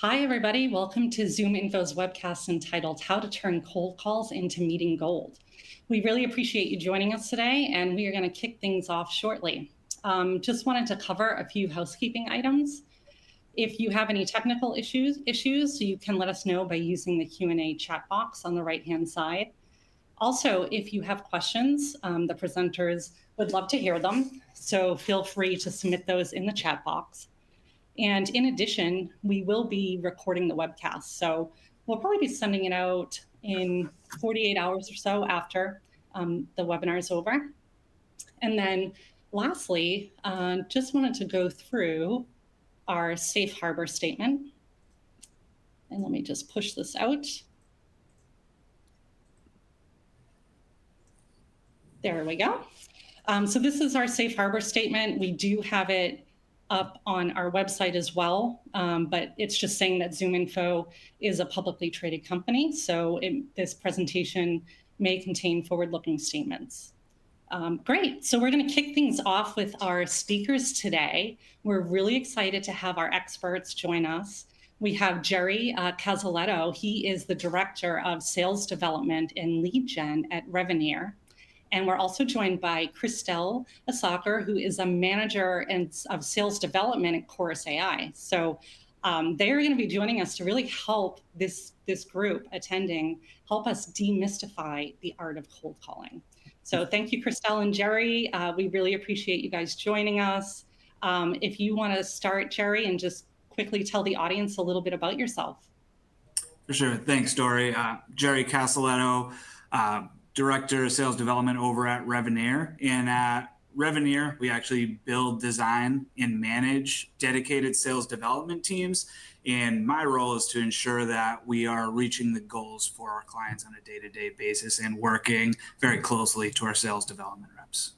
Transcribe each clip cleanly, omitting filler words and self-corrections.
Hi, everybody. Welcome to ZoomInfo's webcast entitled How to Turn Cold Calls into Meeting Gold. We really appreciate you joining us today, and we are going to kick things off shortly. Just wanted to cover a few housekeeping items. If you have any technical issues, you can let us know by using the Q&A chat box on the right-hand side. Also, if you have questions, the presenters would love to hear them, so feel free to submit those in the chat box. And in addition, we will be recording the webcast. So we'll probably be sending it out in 48 hours or so after the webinar is over. And then lastly, just wanted to go through our safe harbor statement. And let me just push this out. There we go. So this is our safe harbor statement. We do have it up on our website as well, but it's just saying that ZoomInfo is a publicly traded company, so this presentation may contain forward-looking statements. Great, so we're going to kick things off with our speakers today. We're really excited to have our experts join us. We have Jerry Casaletto. He is the Director of Sales Development and Lead Gen at Reveneer. And we're also joined by Christelle Asaker, who is a manager of sales development at Chorus.ai. So they're going to be joining us to really help this group attending, help us demystify the art of cold calling. So thank you, Christelle and Jerry. We really appreciate you guys joining us. If you want to start, Jerry, and just quickly tell the audience a little bit about yourself. For sure. Thanks, Dory. Jerry Casaletto, Director of Sales Development over at Reveneer. And at Reveneer, we actually build, design, and manage dedicated sales development teams. And my role is to ensure that we are reaching the goals for our clients on a day-to-day basis and working very closely to our sales development reps.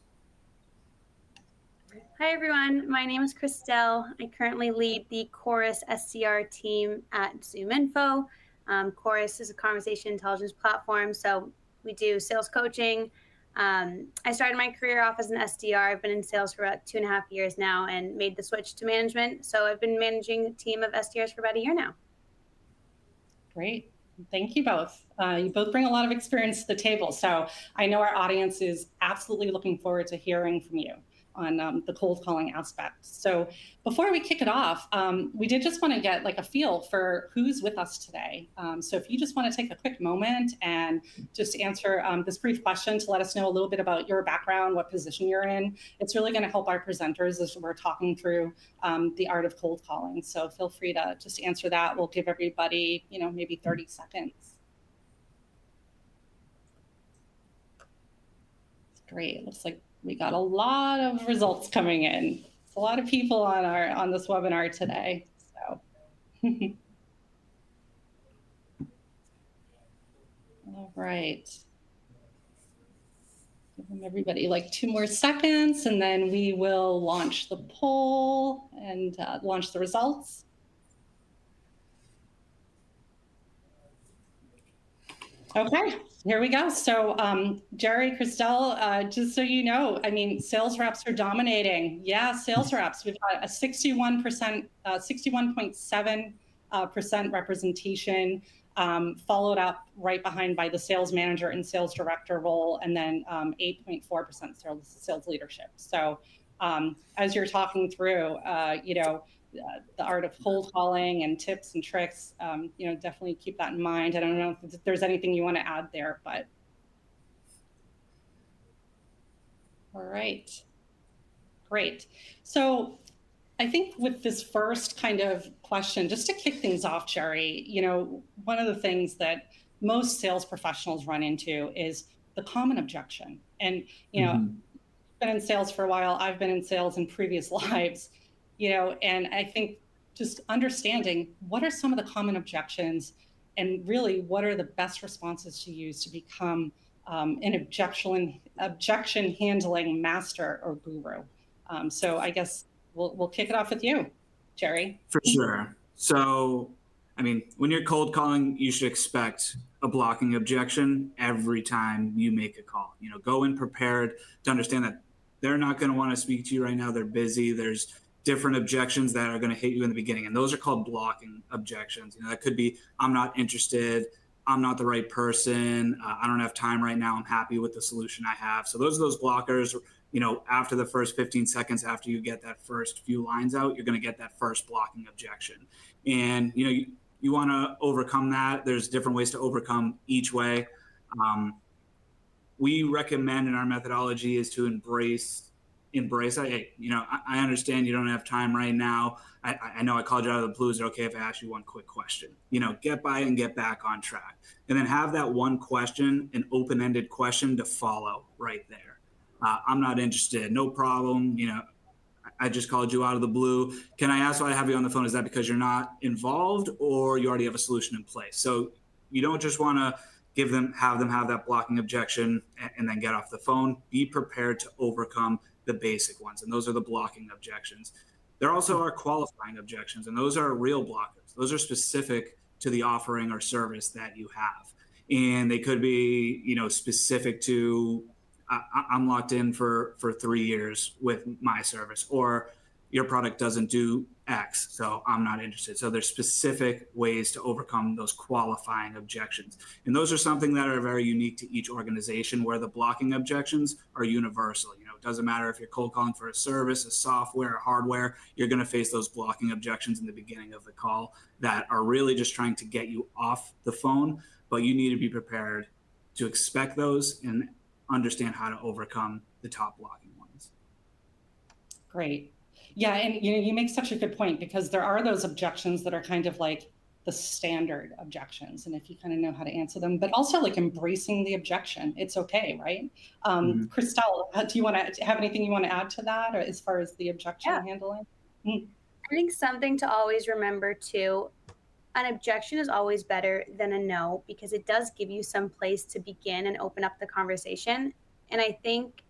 Hi, everyone. My name is Christelle. I currently lead the Chorus SDR team at ZoomInfo. Chorus is a conversation intelligence platform, so we do sales coaching. I started my career off as an SDR. I've been in sales for about 2.5 years now and made the switch to management. So I've been managing a team of SDRs for about a year now. Great. Thank you both. You both bring a lot of experience to the table. So I know our audience is absolutely looking forward to hearing from you on the cold calling aspect. So before we kick it off, we did just want to get like a feel for who's with us today. So if you just want to take a quick moment and just answer this brief question to let us know a little bit about your background, what position you're in, it's really going to help our presenters as we're talking through the art of cold calling. So feel free to just answer that. We'll give everybody, maybe 30 seconds. Great. Looks like we got a lot of results coming in. It's a lot of people on this webinar today. So, all right. Give everybody like 2 more seconds, and then we will launch the poll and launch the results. Okay, here we go. So Jerry, Christelle, just so you know, sales reps are dominating. Yeah, sales reps. We've got a 61.7% representation, followed up right behind by the sales manager and sales director role, and then 8.4% sales leadership. So as you're talking through, the art of cold calling and tips and tricks, definitely keep that in mind. I don't know if there's anything you want to add there, but. All right, great. So I think with this first kind of question, just to kick things off, Jerry, one of the things that most sales professionals run into is the common objection. And, I've been in sales for a while. I've been in sales in previous lives. And I think just understanding what are some of the common objections and really what are the best responses to use to become an objection handling master or guru. So I guess we'll kick it off with you, Jerry. For sure. So, when you're cold calling, you should expect a blocking objection every time you make a call. Go in prepared to understand that they're not going to want to speak to you right now. They're busy. There's different objections that are going to hit you in the beginning. And those are called blocking objections. That could be, I'm not interested. I'm not the right person. I don't have time right now. I'm happy with the solution I have. So those are those blockers. After the first 15 seconds, after you get that first few lines out, you're going to get that first blocking objection. And, you want to overcome that. There's different ways to overcome each way. We recommend in our methodology is to embrace. I understand you don't have time right now. I know I called you out of the blue. Is it okay if I ask you one quick question? Get by and get back on track. And then have that one question, an open-ended question to follow right there. I'm not interested. No problem. I just called you out of the blue. Can I ask why I have you on the phone? Is that because you're not involved or you already have a solution in place? So you don't just want to have them have that blocking objection and then get off the phone. Be prepared to overcome the basic ones. And those are the blocking objections. There also are qualifying objections, and those are real blockers. Those are specific to the offering or service that you have. And they could be, specific to, I'm locked in for 3 years with my service, or your product doesn't do X, so I'm not interested. So there's specific ways to overcome those qualifying objections. And those are something that are very unique to each organization, where the blocking objections are universal. It doesn't matter if you're cold calling for a service, a software, or hardware, you're going to face those blocking objections in the beginning of the call that are really just trying to get you off the phone. But you need to be prepared to expect those and understand how to overcome the top blocking ones. Great. Yeah, and you make such a good point, because there are those objections that are kind of like the standard objections, and if you kind of know how to answer them, but also like embracing the objection, it's okay, right? Christelle, do you want to have anything you want to add to that, or as far as the objection handling? I think something to always remember too, an objection is always better than a no, because it does give you some place to begin and open up the conversation. And I think,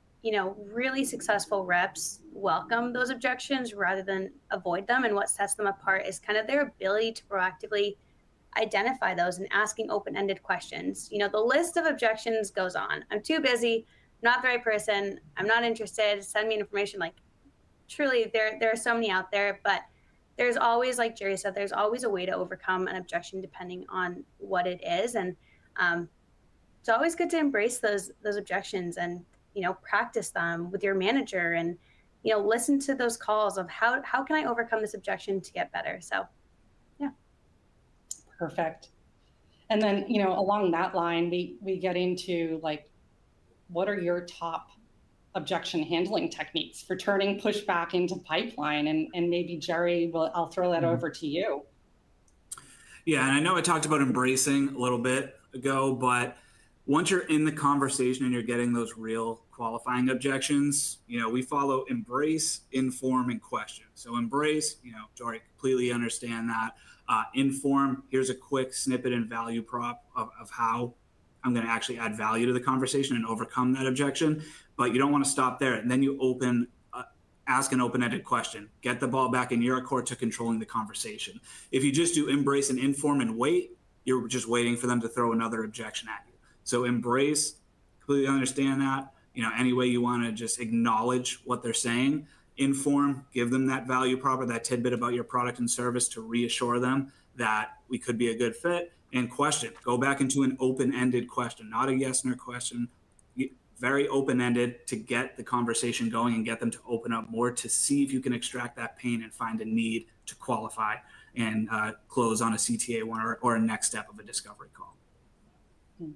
really successful reps welcome those objections rather than avoid them. And what sets them apart is kind of their ability to proactively identify those and asking open-ended questions. The list of objections goes on. I'm too busy, not the right person, I'm not interested, send me information. Like, truly, there are so many out there, but there's always, like Jerry said, there's always a way to overcome an objection depending on what it is. And it's always good to embrace those objections and, practice them with your manager and, listen to those calls of how can I overcome this objection to get better? So, yeah. Perfect. And then, along that line, we get into like, what are your top objection handling techniques for turning pushback into pipeline? And maybe Jerry, I'll throw that over to you. Yeah, and I know I talked about embracing a little bit ago, but once you're in the conversation and you're getting those real qualifying objections, we follow embrace, inform, and question. So embrace, Dory, completely understand that. Inform, here's a quick snippet and value prop of how I'm going to actually add value to the conversation and overcome that objection. But you don't want to stop there. And then you ask an open-ended question. Get the ball back in your court to controlling the conversation. If you just do embrace and inform and wait, you're just waiting for them to throw another objection at you. So embrace, completely understand that. Any way you want to just acknowledge what they're saying. Inform, give them that value prop or that tidbit about your product and service to reassure them that we could be a good fit. And question, go back into an open-ended question, not a yes or no question, very open-ended to get the conversation going and get them to open up more to see if you can extract that pain and find a need to qualify and close on a CTA one or a next step of a discovery call. Yeah.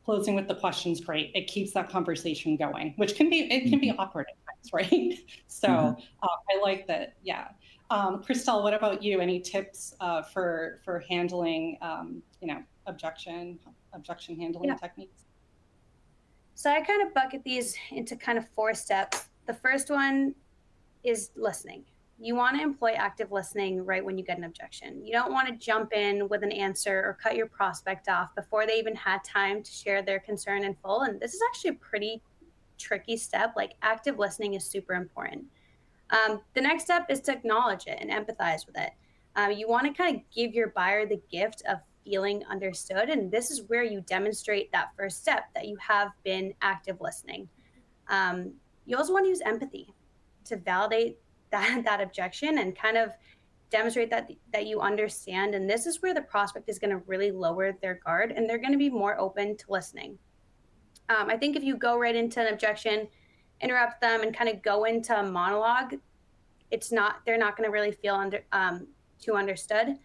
Closing with the question's great. It keeps that conversation going, which can be awkward at times, right? So I like that. Yeah. Christelle, what about you? Any tips for handling, objection handling techniques? So I kind of bucket these into kind of 4 steps. The first one is listening. You want to employ active listening right when you get an objection. You don't want to jump in with an answer or cut your prospect off before they even had time to share their concern in full. And this is actually a pretty tricky step. Like, active listening is super important. The next step is to acknowledge it and empathize with it. You want to kind of give your buyer the gift of feeling understood. And this is where you demonstrate that first step, that you have been active listening. You also want to use empathy to validate that objection and kind of demonstrate that you understand. And this is where the prospect is going to really lower their guard and they're going to be more open to listening. I think if you go right into an objection, interrupt them, and kind of go into a monologue, they're not going to really feel too understood.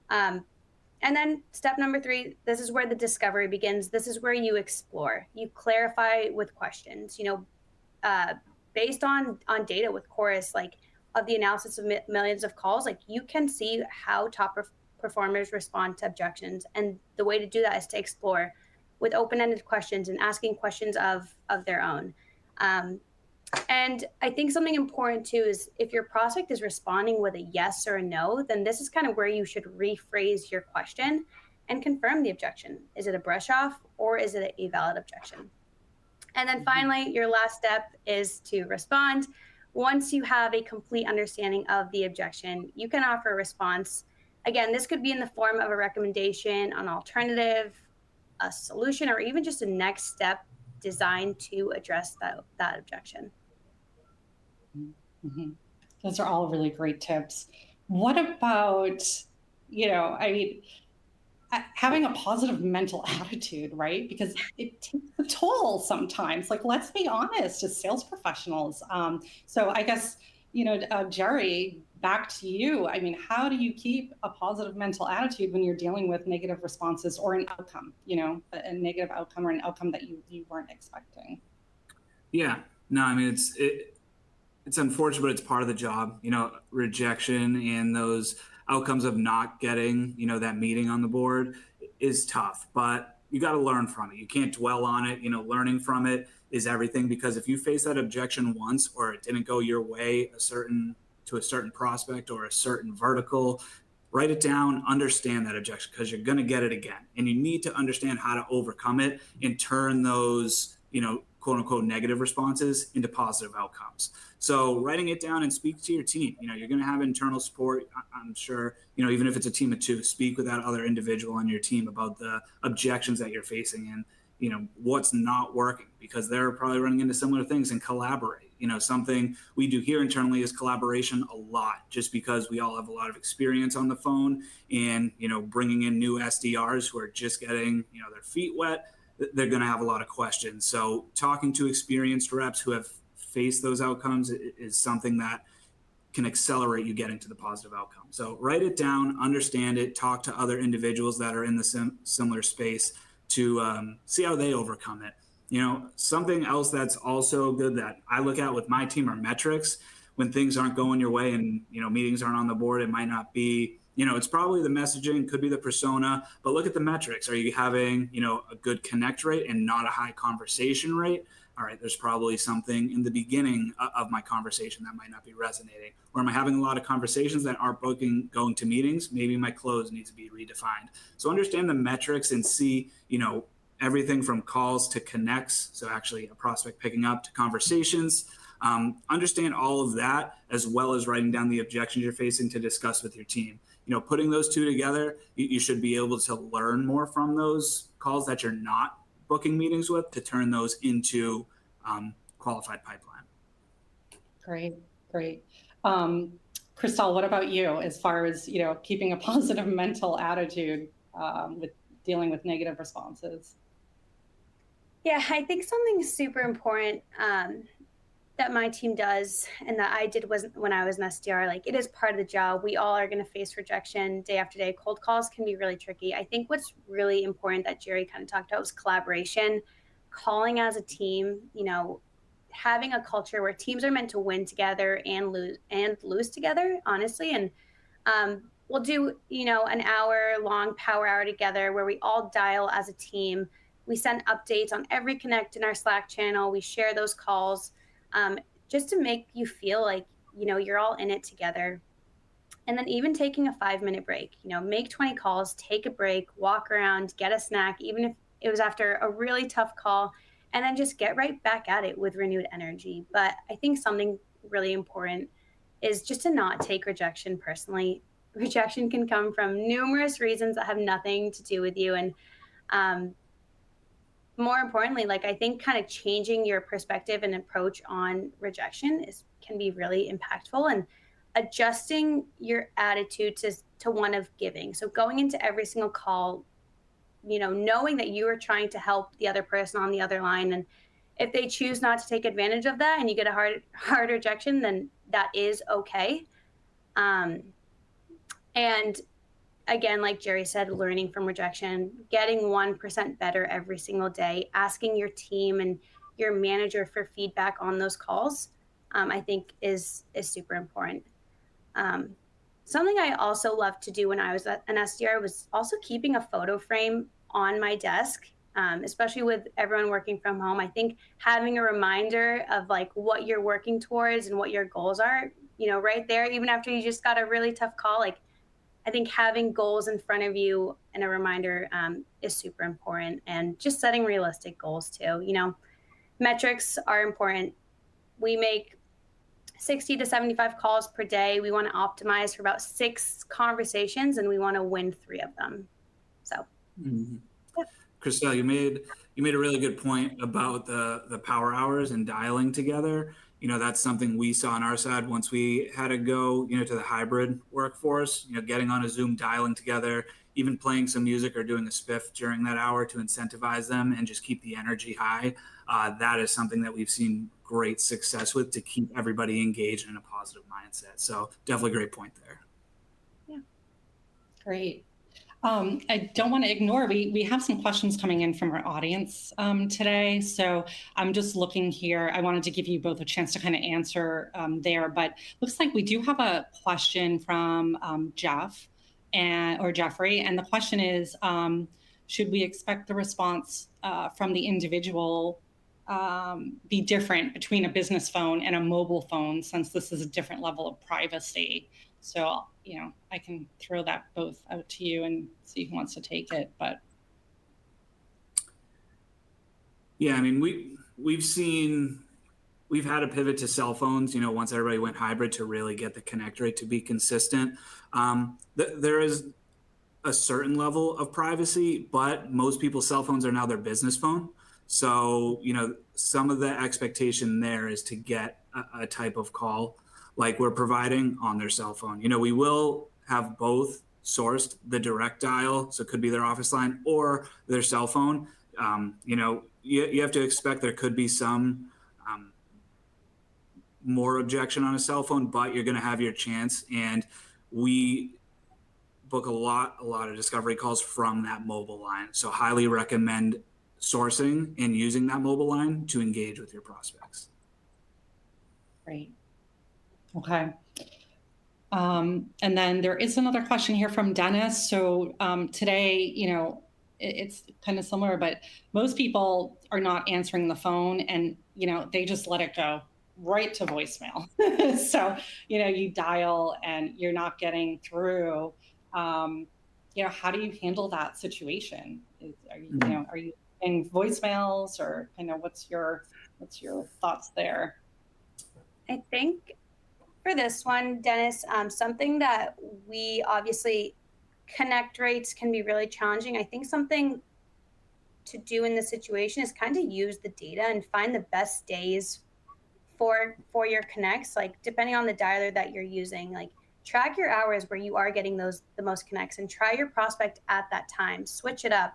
And then step number 3, this is where the discovery begins. This is where you explore. You clarify with questions. Based on data with Chorus, like of the analysis of millions of calls, like you can see how top performers respond to objections. And the way to do that is to explore with open-ended questions and asking questions of their own. And I think something important too is if your prospect is responding with a yes or a no, then this is kind of where you should rephrase your question and confirm the objection. Is it a brush off or is it a valid objection? And then finally, your last step is to respond. Once you have a complete understanding of the objection, you can offer a response. Again, this could be in the form of a recommendation, an alternative, a solution, or even just a next step designed to address that objection. Mm-hmm. Those are all really great tips. What about, having a positive mental attitude, right? Because it takes a toll sometimes. Like, let's be honest, as sales professionals. So I guess, Jerry, back to you. I mean, how do you keep a positive mental attitude when you're dealing with negative responses or an outcome, a negative outcome or an outcome that you weren't expecting? Yeah, no, I mean, it's unfortunate, but it's part of the job. Rejection and those outcomes of not getting, that meeting on the board is tough, but you got to learn from it. You can't dwell on it. Learning from it is everything, because if you face that objection once or it didn't go your way to a certain prospect or a certain vertical, write it down, understand that objection, because you're going to get it again. And you need to understand how to overcome it and turn those, quote unquote, negative responses into positive outcomes. So writing it down and speak to your team. You're going to have internal support, I'm sure, even if it's a team of 2, speak with that other individual on your team about the objections that you're facing and, what's not working, because they're probably running into similar things, and collaborate. Something we do here internally is collaboration a lot, just because we all have a lot of experience on the phone and, bringing in new SDRs who are just getting, their feet wet. They're going to have a lot of questions. So talking to experienced reps who have faced those outcomes is something that can accelerate you getting to the positive outcome. So write it down, understand it, talk to other individuals that are in the similar space to see how they overcome it. Something else that's also good that I look at with my team are metrics. When things aren't going your way and, meetings aren't on the board, it might not be, it's probably the messaging, could be the persona, but look at the metrics. Are you having, a good connect rate and not a high conversation rate? All right, there's probably something in the beginning of my conversation that might not be resonating. Or am I having a lot of conversations that aren't going to meetings? Maybe my close needs to be redefined. So understand the metrics and see, everything from calls to connects. So actually a prospect picking up to conversations. Understand all of that, as well as writing down the objections you're facing to discuss with your team. Putting those 2 together, you should be able to learn more from those calls that you're not booking meetings with to turn those into qualified pipeline. Great. Christelle, what about you as far as, keeping a positive mental attitude with dealing with negative responses? Yeah, I think something super important that my team does and that I did was when I was an SDR, like it is part of the job. We all are going to face rejection day after day. Cold calls can be really tricky. I think what's really important that Jerry kind of talked about was collaboration, calling as a team, having a culture where teams are meant to win together and lose together, honestly. And we'll do, an hour-long power hour together where we all dial as a team. We send updates on every connect in our Slack channel. We share those calls. Just to make you feel like, you're all in it together. And then even taking a 5-minute break, make 20 calls, take a break, walk around, get a snack, even if it was after a really tough call, and then just get right back at it with renewed energy. But I think something really important is just to not take rejection personally. Rejection can come from numerous reasons that have nothing to do with you. And more importantly, I think kind of changing your perspective and approach on rejection can be really impactful, and adjusting your attitude to one of giving. So going into every single call, knowing that you are trying to help the other person on the other line, and if they choose not to take advantage of that and you get a hard rejection, then that is okay. And again, like Jerry said, learning from rejection, getting 1% better every single day, asking your team and your manager for feedback on those calls, I think is super important. Something I also loved to do when I was an SDR was also keeping a photo frame on my desk, especially with everyone working from home. I think having a reminder of like what you're working towards and what your goals are, right there, even after you just got a really tough call, like I think having goals in front of you and a reminder is super important, and just setting realistic goals too. Metrics are important. We make 60 to 75 calls per day. We want to optimize for about 6 conversations, and we want to win 3 of them. So, Christelle, you made a really good point about the power hours and dialing together. That's something we saw on our side once we had to go, to the hybrid workforce, getting on a Zoom, dialing together, even playing some music or doing a spiff during that hour to incentivize them and just keep the energy high. That is something that we've seen great success with to keep everybody engaged in a positive mindset. So definitely a great point there. Yeah. Great. I don't want to ignore, we have some questions coming in from our audience today. So I'm just looking here. I wanted to give you both a chance to kind of answer there, but looks like we do have a question from Jeff or Jeffrey. And the question is, should we expect the response from the individual be different between a business phone and a mobile phone, since this is a different level of privacy? So, I can throw that both out to you and see who wants to take it. But yeah, I mean, we've had a pivot to cell phones, once everybody went hybrid, to really get the connect rate to be consistent. There is a certain level of privacy, but most people's cell phones are now their business phone. So, some of the expectation there is to get a type of call like we're providing on their cell phone. We will have both sourced, the direct dial, so it could be their office line or their cell phone. You have to expect there could be some more objection on a cell phone, but you're going to have your chance. And we book a lot of discovery calls from that mobile line. So highly recommend sourcing and using that mobile line to engage with your prospects. Great. Okay. And then there is another question here from Dennis. So today, it's kind of similar, but most people are not answering the phone, and, they just let it go right to voicemail. So, you dial and you're not getting through. How do you handle that situation? Are you in voicemails, or what's your thoughts there? I think for this one, Dennis, something that we obviously, connect rates can be really challenging. I think something to do in this situation is kind of use the data and find the best days for your connects, like depending on the dialer that you're using, like track your hours where you are getting the most connects, and try your prospect at that time. Switch it up.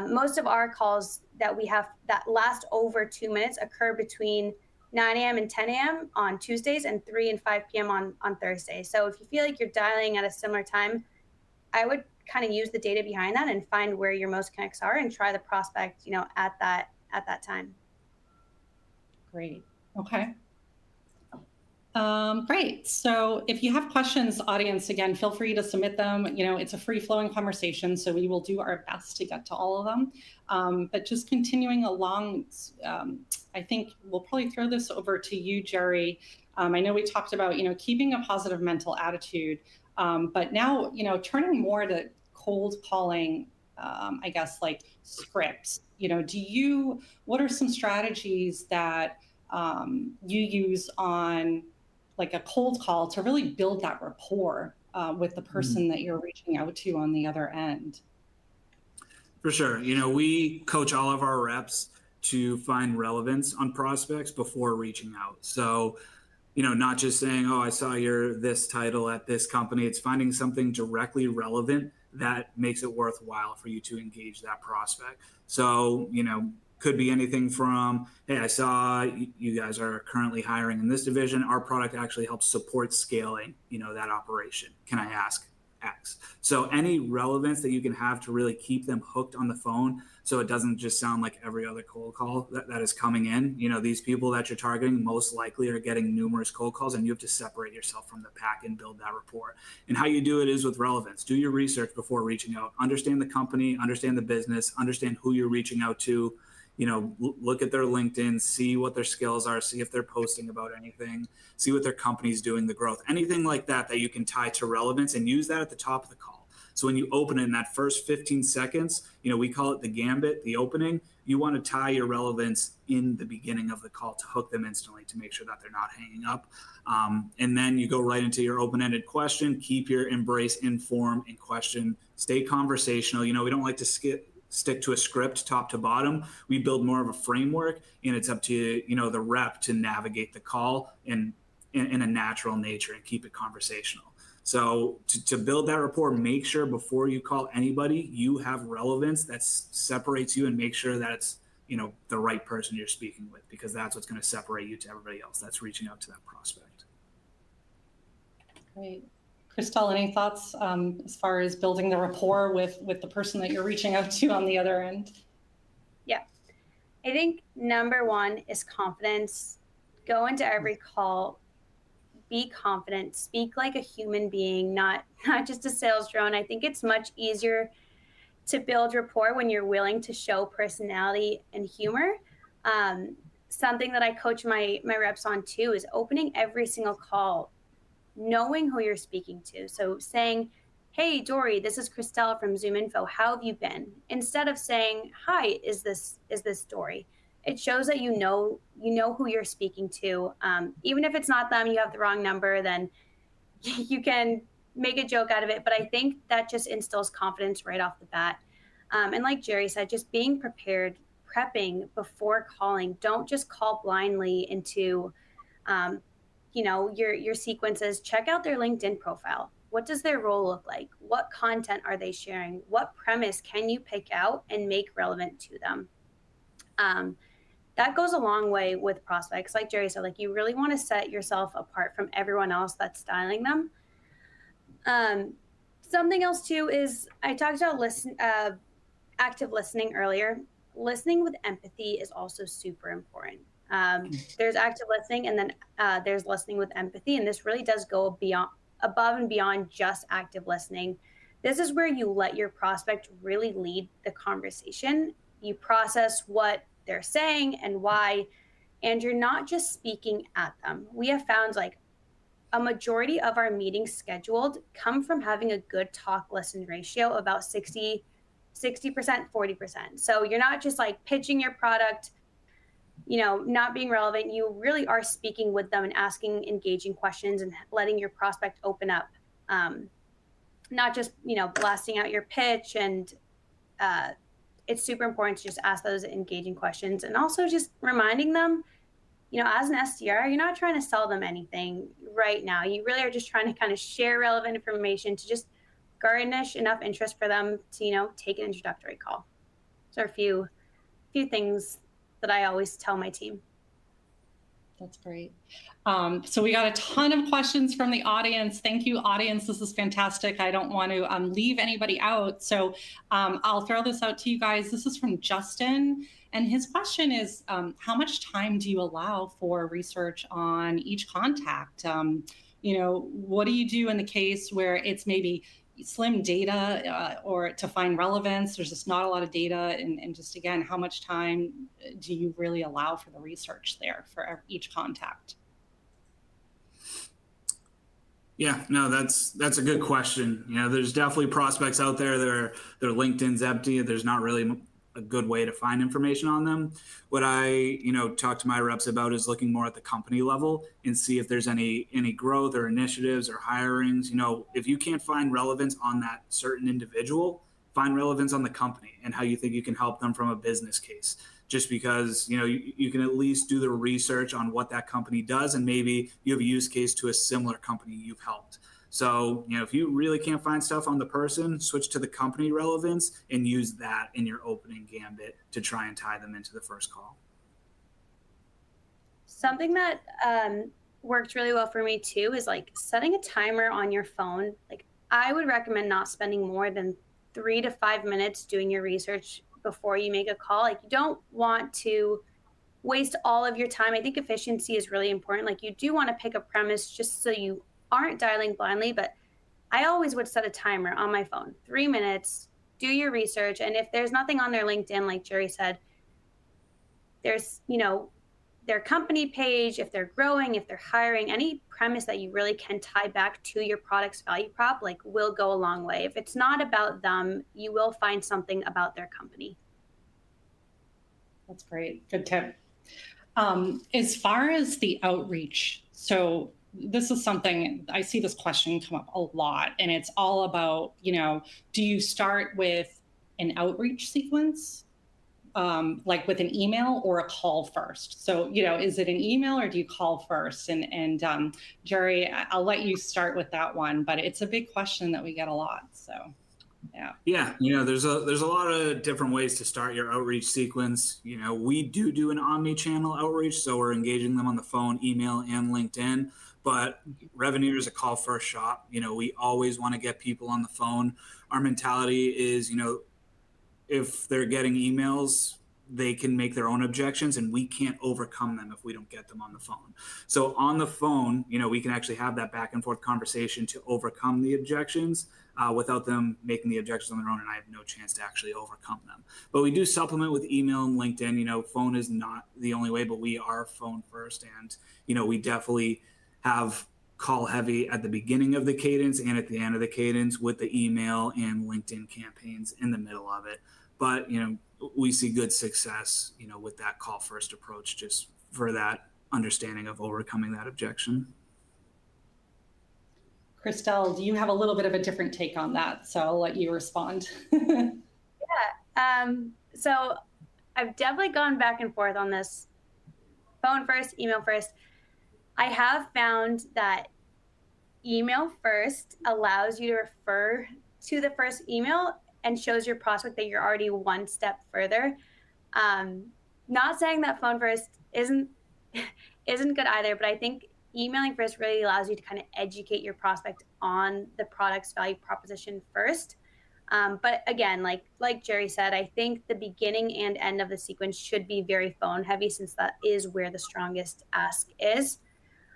Most of our calls that we have that last over 2 minutes occur between 9 a.m. and 10 a.m. on Tuesdays and 3 and 5 p.m. on Thursdays. So if you feel like you're dialing at a similar time, I would kind of use the data behind that and find where your most connects are and try the prospect, at that time. Great. Okay. Great. So if you have questions, audience, again, feel free to submit them. It's a free-flowing conversation, so we will do our best to get to all of them. But just continuing along, I think we'll probably throw this over to you, Jerry. I know we talked about, keeping a positive mental attitude, but now, turning more to cold calling, I guess, like scripts. What are some strategies that you use on like a cold call to really build that rapport with the person that you're reaching out to on the other end? For sure. We coach all of our reps to find relevance on prospects before reaching out. So, not just saying, oh, I saw your this title at this company. It's finding something directly relevant that makes it worthwhile for you to engage that prospect. So, could be anything from, hey, I saw you guys are currently hiring in this division. Our product actually helps support scaling, that operation. Can I ask X? So any relevance that you can have to really keep them hooked on the phone, so it doesn't just sound like every other cold call that is coming in. These people that you're targeting most likely are getting numerous cold calls, and you have to separate yourself from the pack and build that rapport. And how you do it is with relevance. Do your research before reaching out. Understand the company, understand the business, understand who you're reaching out to. Look at their LinkedIn, see what their skills are, see if they're posting about anything, see what their company's doing, the growth, anything like that you can tie to relevance, and use that at the top of the call. So when you open it in that first 15 seconds, we call it the gambit, the opening. You want to tie your relevance in the beginning of the call to hook them instantly, to make sure that they're not hanging up. And then you go right into your open-ended question. Keep your embrace, inform, and question. Stay conversational. We don't like to stick to a script top to bottom. We build more of a framework, and it's up to the rep to navigate the call in a natural nature and keep it conversational. So to build that rapport, make sure before you call anybody, you have relevance that separates you, and make sure that it's the right person you're speaking with, because that's what's going to separate you to everybody else that's reaching out to that prospect. Great. Christelle, any thoughts as far as building the rapport with the person that you're reaching out to on the other end? Yeah, I think number one is confidence. Go into every call, be confident, speak like a human being, not just a sales drone. I think it's much easier to build rapport when you're willing to show personality and humor. Something that I coach my reps on too is opening every single call knowing who you're speaking to. So saying, hey, Dory, this is Christelle from ZoomInfo. How have you been? Instead of saying, hi, is this Dory? It shows that you know who you're speaking to. Even if it's not them, you have the wrong number, then you can make a joke out of it. But I think that just instills confidence right off the bat. And like Jerry said, just being prepared, prepping before calling. Don't just call blindly into your sequences. Check out their LinkedIn profile. What does their role look like? What content are they sharing? What premise can you pick out and make relevant to them? That goes a long way with prospects. Like Jerry said, you really want to set yourself apart from everyone else that's styling them. Something else too is, I talked about active listening earlier. Listening with empathy is also super important. There's active listening, and then there's listening with empathy. And this really does go above and beyond just active listening. This is where you let your prospect really lead the conversation. You process what they're saying and why, and you're not just speaking at them. We have found a majority of our meetings scheduled come from having a good talk listen ratio, about 60%, 40%. So you're not just pitching your product, not being relevant. You really are speaking with them and asking engaging questions and letting your prospect open up, not just, blasting out your pitch. And it's super important to just ask those engaging questions, and also just reminding them, as an SDR, you're not trying to sell them anything right now. You really are just trying to kind of share relevant information to just garnish enough interest for them to, take an introductory call. So a few things that I always tell my team. That's great. So we got a ton of questions from the audience. Thank you, audience. This is fantastic. I don't want to leave anybody out. So I'll throw this out to you guys. This is from Justin. And his question is, how much time do you allow for research on each contact? What do you do in the case where it's maybe slim data or to find relevance? There's just not a lot of data. And just, again, how much time do you really allow for the research there for each contact? Yeah, no, that's a good question. There's definitely prospects out there their LinkedIn's empty. There's not really a good way to find information on them. What I, talk to my reps about is looking more at the company level and see if there's any growth or initiatives or hirings. If you can't find relevance on that certain individual, find relevance on the company and how you think you can help them from a business case. just because, you can at least do the research on what that company does, and maybe you have a use case to a similar company you've helped. So, if you really can't find stuff on the person, switch to the company relevance and use that in your opening gambit to try and tie them into the first call. Something that worked really well for me too is like setting a timer on your phone. Like, I would recommend not spending more than 3 to 5 minutes doing your research before you make a call. Like, you don't want to waste all of your time. I think efficiency is really important. Like, you do want to pick a premise just so you aren't dialing blindly, but I always would set a timer on my phone, 3 minutes, do your research. And if there's nothing on their LinkedIn, like Jerry said, there's, their company page, if they're growing, if they're hiring, any premise that you really can tie back to your product's value prop, like, will go a long way. If it's not about them, you will find something about their company. That's great. Good tip. As far as the outreach, so this is something, I see this question come up a lot, and it's all about, do you start with an outreach sequence, like with an email, or a call first? So, is it an email or do you call first? And Jerry, I'll let you start with that one, but it's a big question that we get a lot. So, yeah. Yeah, there's a lot of different ways to start your outreach sequence. We do an omni-channel outreach, so we're engaging them on the phone, email, and LinkedIn. But Reveneer is a call first shop. We always want to get people on the phone. Our mentality is, if they're getting emails, they can make their own objections, and we can't overcome them if we don't get them on the phone. So on the phone, we can actually have that back and forth conversation to overcome the objections without them making the objections on their own, and I have no chance to actually overcome them. But we do supplement with email and LinkedIn. Phone is not the only way, but we are phone first, and we definitely have call heavy at the beginning of the cadence and at the end of the cadence, with the email and LinkedIn campaigns in the middle of it. But, we see good success, with that call first approach, just for that understanding of overcoming that objection. Christelle, do you have a little bit of a different take on that? So I'll let you respond. So I've definitely gone back and forth on this. Phone first, email first. I have found that email first allows you to refer to the first email and shows your prospect that you're already one step further. Not saying that phone first isn't good either, but I think emailing first really allows you to kind of educate your prospect on the product's value proposition first. But again, like Jerry said, I think the beginning and end of the sequence should be very phone heavy, since that is where the strongest ask is.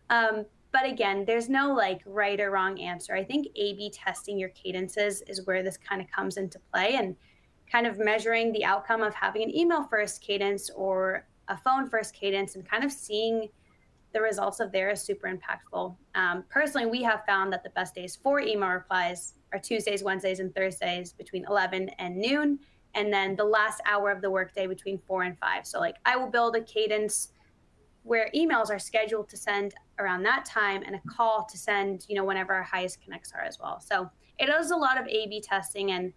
But again, there's no right or wrong answer. I think A/B testing your cadences is where this kind of comes into play, and kind of measuring the outcome of having an email first cadence or a phone first cadence, and kind of seeing the results of there is super impactful. Personally, we have found that the best days for email replies are Tuesdays, Wednesdays, and Thursdays between 11 and noon, and then the last hour of the workday between 4 and 5. So I will build a cadence where emails are scheduled to send around that time, and a call to send, whenever our highest connects are as well. So it is a lot of A/B testing, and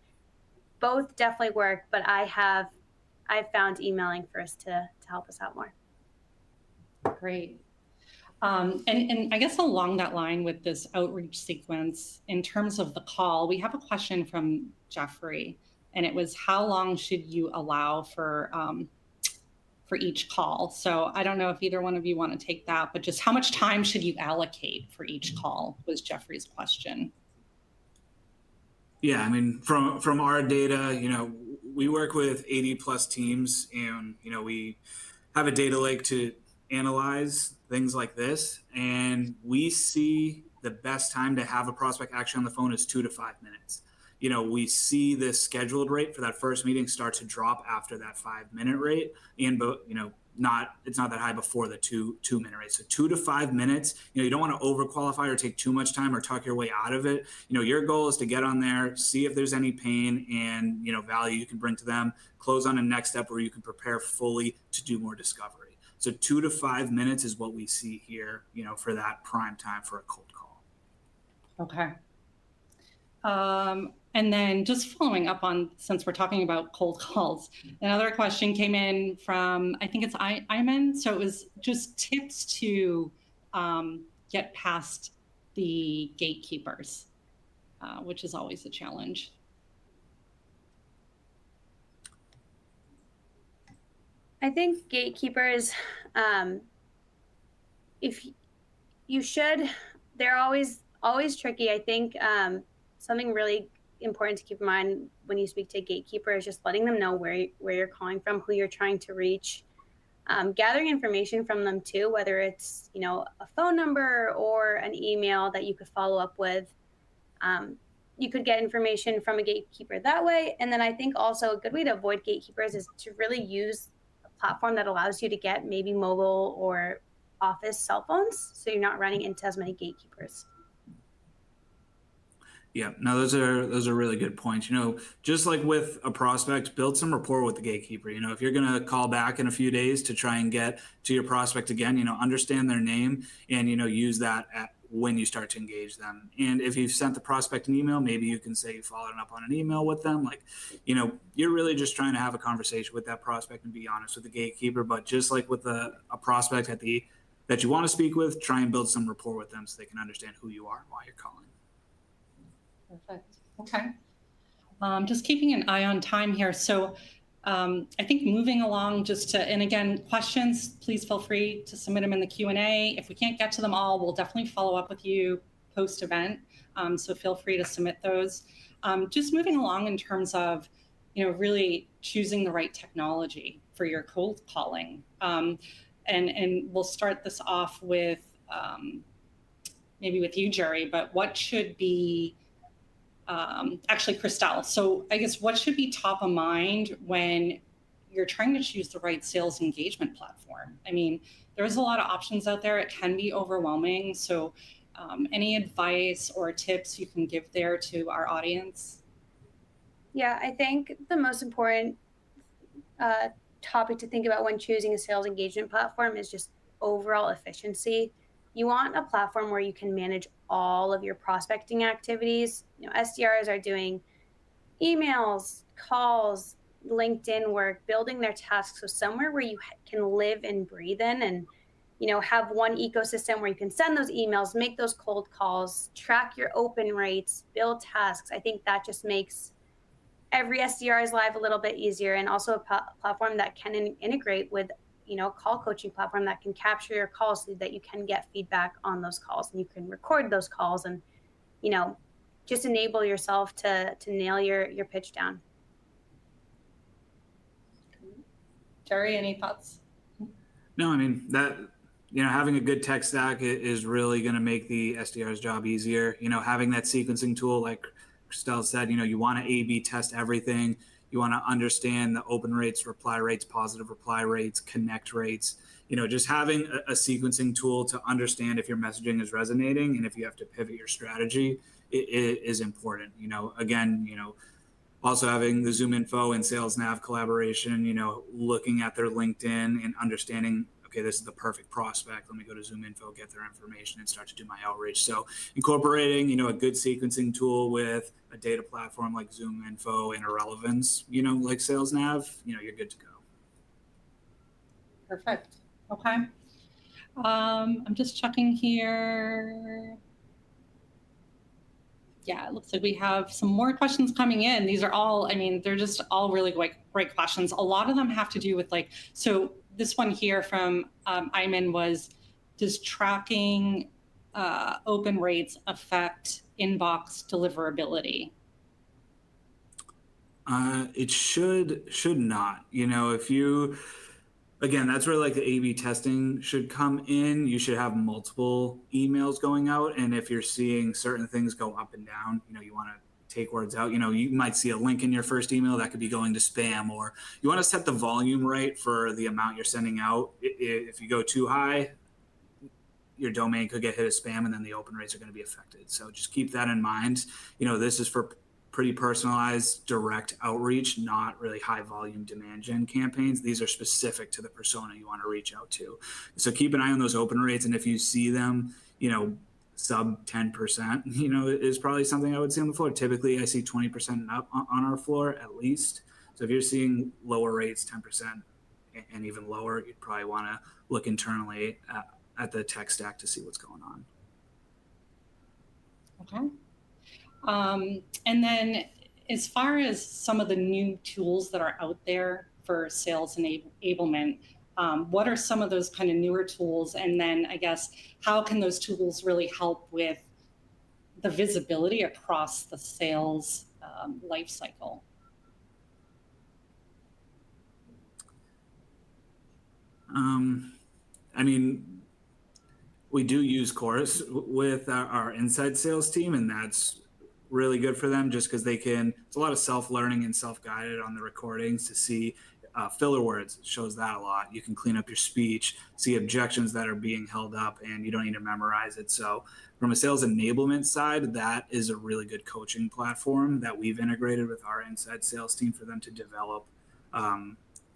both definitely work, but I've found emailing first to help us out more. Great. And I guess along that line with this outreach sequence, in terms of the call, we have a question from Jeffrey, and it was, how long should you allow for each call? So I don't know if either one of you want to take that, but just how much time should you allocate for each call was Jeffrey's question. Yeah, I mean, from our data, we work with 80 plus teams, and, we have a data lake to analyze things like this. And we see the best time to have a prospect actually on the phone is 2 to 5 minutes. We see the scheduled rate for that first meeting start to drop after that 5-minute rate. And, it's not that high before the two-minute rate. So 2 to 5 minutes, you don't want to overqualify or take too much time or talk your way out of it. Your goal is to get on there, see if there's any pain and, value you can bring to them, close on a next step where you can prepare fully to do more discovery. So 2 to 5 minutes is what we see here, for that prime time for a cold call. Okay. And then just following up on, since we're talking about cold calls, another question came in from, I think it's Iman. So it was just tips to get past the gatekeepers, which is always a challenge. I think gatekeepers, if you should, they're always tricky. I think something really important to keep in mind when you speak to a gatekeeper is just letting them know where you're calling from, who you're trying to reach, gathering information from them too, whether it's a phone number or an email that you could follow up with. You could get information from a gatekeeper that way. And then I think also a good way to avoid gatekeepers is to really use a platform that allows you to get maybe mobile or office cell phones, so you're not running into as many gatekeepers. Yeah, no, those are really good points. Just like with a prospect, build some rapport with the gatekeeper. If you're going to call back in a few days to try and get to your prospect again, understand their name and, use that when you start to engage them. And if you've sent the prospect an email, maybe you can say you followed up on an email with them. Like, you're really just trying to have a conversation with that prospect and be honest with the gatekeeper. But just like with a prospect that you want to speak with, try and build some rapport with them so they can understand who you are and why you're calling. Perfect. Okay. Just keeping an eye on time here. So I think moving along and again, questions, please feel free to submit them in the Q&A. If we can't get to them all, we'll definitely follow up with you post-event. So feel free to submit those. Just moving along in terms of, really choosing the right technology for your cold calling. And we'll start this off with maybe with you, Jerry, but what should be actually, Christelle. So I guess what should be top of mind when you're trying to choose the right sales engagement platform? I mean, there's a lot of options out there. It can be overwhelming. So any advice or tips you can give there to our audience? Yeah, I think the most important topic to think about when choosing a sales engagement platform is just overall efficiency. You want a platform where you can manage all of your prospecting activities. SDRs are doing emails, calls, LinkedIn work, building their tasks. So somewhere where you can live and breathe in and, have one ecosystem where you can send those emails, make those cold calls, track your open rates, build tasks. I think that just makes every SDR's life a little bit easier, and also a platform that can integrate with call coaching platform that can capture your calls so that you can get feedback on those calls and you can record those calls and, just enable yourself to nail your pitch down. Jerry, any thoughts? No, I mean that, having a good tech stack is really going to make the SDR's job easier. Having that sequencing tool, like Christelle said, you want to A/B test everything. You want to understand the open rates, reply rates, positive reply rates, connect rates. Just having a sequencing tool to understand if your messaging is resonating and if you have to pivot your strategy it is important. Again, also having the ZoomInfo and SalesNav collaboration, looking at their LinkedIn and understanding, okay, this is the perfect prospect. Let me go to ZoomInfo, get their information, and start to do my outreach. So incorporating, a good sequencing tool with a data platform like ZoomInfo and a relevance, like SalesNav, you're good to go. Perfect. Okay. I'm just checking here. Yeah, it looks like we have some more questions coming in. These are all, they're just all really great questions. A lot of them have to do with so this one here from Iman was, does tracking open rates affect inbox deliverability? It should not. If you, again, that's where the A/B testing should come in. You should have multiple emails going out. And if you're seeing certain things go up and down, you want to take words out. You might see a link in your first email that could be going to spam, or you want to set the volume right for the amount you're sending out. If you go too high, your domain could get hit as spam and then the open rates are going to be affected. So just keep that in mind. This is for pretty personalized direct outreach, not really high volume demand gen campaigns. These are specific to the persona you want to reach out to. So keep an eye on those open rates. And if you see them, sub 10%, you know, is probably something I would see on the floor. Typically I see 20% and up on our floor at least. So if you're seeing lower rates, 10% and even lower, you'd probably want to look internally at the tech stack to see what's going on. Okay. And then as far as some of the new tools that are out there for sales enablement, what are some of those kind of newer tools? And then I guess, how can those tools really help with the visibility across the sales life cycle? I mean, we do use Chorus with our inside sales team, and that's really good for them just because it's a lot of self-learning and self-guided on the recordings to see filler words. It shows that a lot. You can clean up your speech, see objections that are being held up, and you don't need to memorize it. So from a sales enablement side, that is a really good coaching platform that we've integrated with our inside sales team for them to develop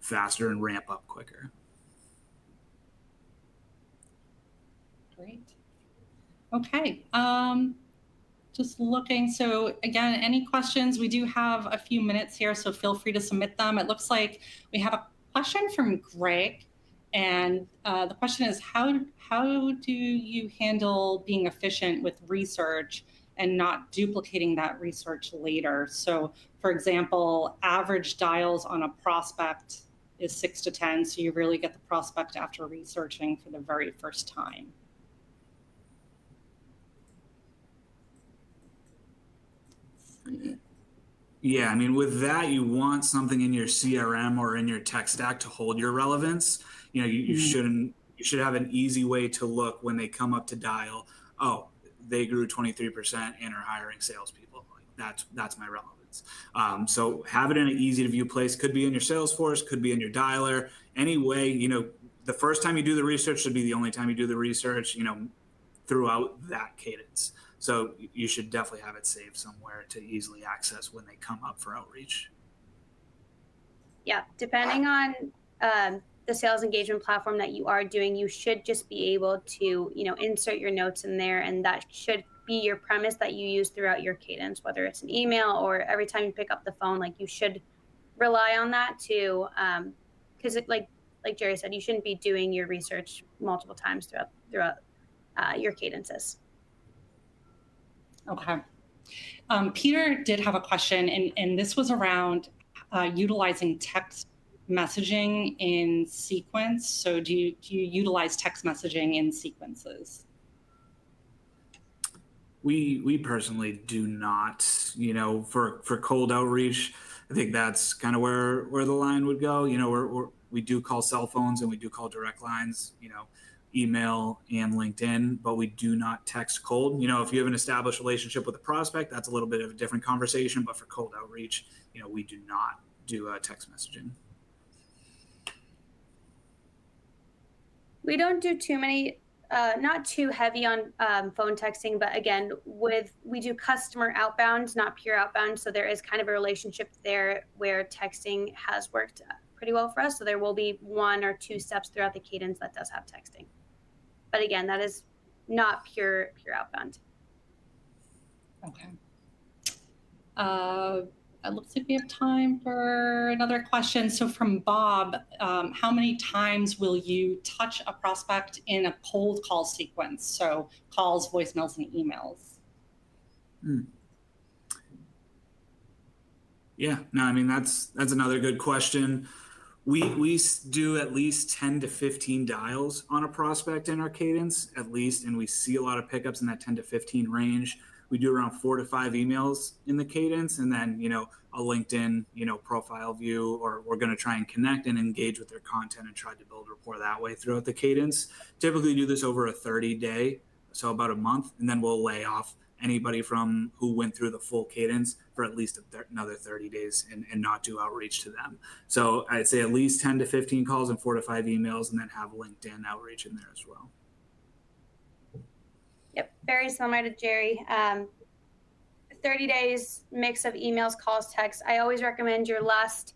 faster and ramp up quicker. Great. Okay. Just looking. So again, any questions? We do have a few minutes here, so feel free to submit them. It looks like we have a question from Greg. And the question is, how do you handle being efficient with research and not duplicating that research later? So for example, average dials on a prospect is 6 to 10. So you really get the prospect after researching for the very first time. Yeah, I mean, with that, you want something in your CRM or in your tech stack to hold your relevance. You know, you should have an easy way to look when they come up to dial. Oh, they grew 23% and are hiring salespeople. Like that's my relevance. So have it in an easy to view place. Could be in your Salesforce, could be in your dialer. Anyway, you know, the first time you do the research should be the only time you do the research. You know, throughout that cadence. So you should definitely have it saved somewhere to easily access when they come up for outreach. Yeah, depending on the sales engagement platform that you are doing, you should just be able to, you know, insert your notes in there, and that should be your premise that you use throughout your cadence, whether it's an email or every time you pick up the phone. Like, you should rely on that to, because like Jerry said, you shouldn't be doing your research multiple times throughout your cadences. Okay. Peter did have a question, and this was around utilizing text messaging in sequence. So do you utilize text messaging in sequences? We personally do not. You know, for cold outreach, I think that's kind of where the line would go. You know, we do call cell phones and we do call direct lines. You know, email and LinkedIn, but we do not text cold. You know, if you have an established relationship with a prospect, that's a little bit of a different conversation, but for cold outreach, you know, we do not do text messaging. We don't do too many, not too heavy on phone texting, but again, we do customer outbound, not pure outbound. So there is kind of a relationship there where texting has worked pretty well for us. So there will be 1 or 2 steps throughout the cadence that does have texting. But again, that is not pure outbound. Okay. It looks like we have time for another question. So from Bob, how many times will you touch a prospect in a cold call sequence? So calls, voicemails, and emails. Yeah, no, I mean, that's another good question. We do at least 10 to 15 dials on a prospect in our cadence, at least, and we see a lot of pickups in that 10 to 15 range. We do around 4 to 5 emails in the cadence, and then, you know, a LinkedIn, you know, profile view, or we're going to try and connect and engage with their content and try to build rapport that way throughout the cadence. Typically do this over a 30-day, so about a month, and then we'll lay off anybody from who went through the full cadence for at least another 30 days and not do outreach to them. So I'd say at least 10 to 15 calls and 4 to 5 emails, and then have LinkedIn outreach in there as well. Yep, very similar to Jerry. 30 days, mix of emails, calls, texts. I always recommend your last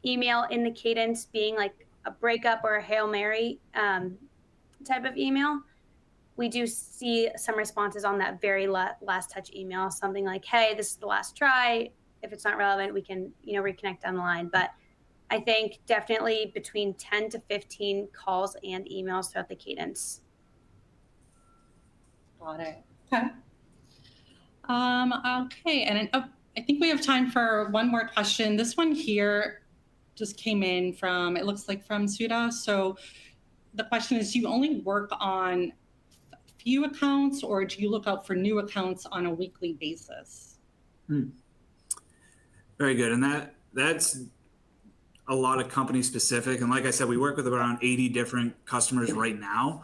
email in the cadence being like a breakup or a Hail Mary type of email. we do see some responses on that very last touch email, something like, hey, this is the last try. If it's not relevant, we can, reconnect down the line. But I think definitely between 10 to 15 calls and emails throughout the cadence. Got it. Okay. Okay, and I think we have time for one more question. This one here just came in from, it looks like from Suda. So the question is, do you only work on few accounts, or do you look out for new accounts on a weekly basis? Very good. And that's a lot of company specific. And like I said, we work with around 80 different customers right now.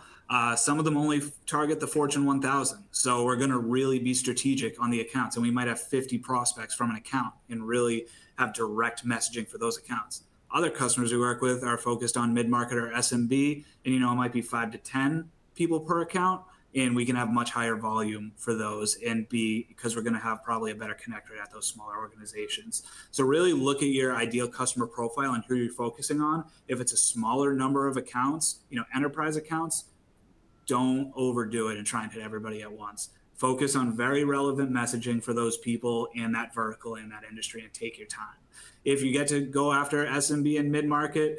Some of them only target the Fortune 1000. So we're going to really be strategic on the accounts. And we might have 50 prospects from an account and really have direct messaging for those accounts. Other customers we work with are focused on mid-market or SMB. And, it might be 5 to 10 people per account. And we can have much higher volume for those because we're going to have probably a better connect rate at those smaller organizations. So really look at your ideal customer profile and who you're focusing on. If it's a smaller number of accounts, enterprise accounts, don't overdo it and try and hit everybody at once. Focus on very relevant messaging for those people in that vertical, in that industry, and take your time. If you get to go after SMB and mid-market,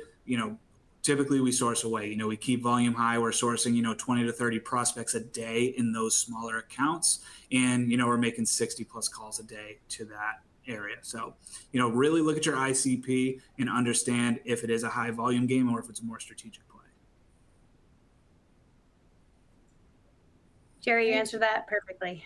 typically we source away. We keep volume high. We're sourcing, 20 to 30 prospects a day in those smaller accounts. And, we're making 60 plus calls a day to that area. So, really look at your ICP and understand if it is a high volume game or if it's a more strategic play. Jerry, you answered that perfectly.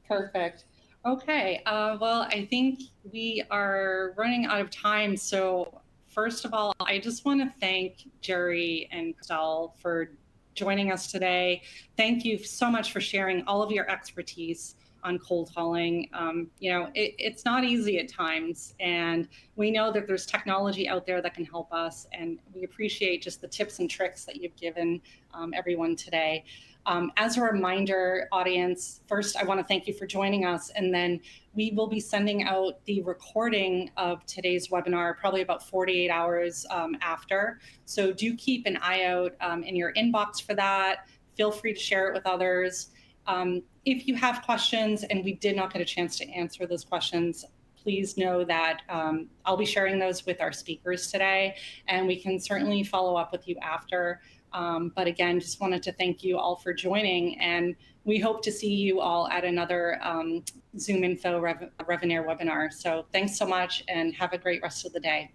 Perfect. Okay. Well, I think we are running out of time. So first of all, I just want to thank Jerry and Christelle for joining us today. Thank you so much for sharing all of your expertise on cold calling. It's not easy at times, and we know that there's technology out there that can help us, and we appreciate just the tips and tricks that you've given everyone today. As a reminder, audience, first, I want to thank you for joining us, and then we will be sending out the recording of today's webinar probably about 48 hours after. So do keep an eye out in your inbox for that. Feel free to share it with others. If you have questions and we did not get a chance to answer those questions, please know that I'll be sharing those with our speakers today, and we can certainly follow up with you after. But again, just wanted to thank you all for joining, and we hope to see you all at another ZoomInfo Reveneer webinar. So thanks so much, and have a great rest of the day.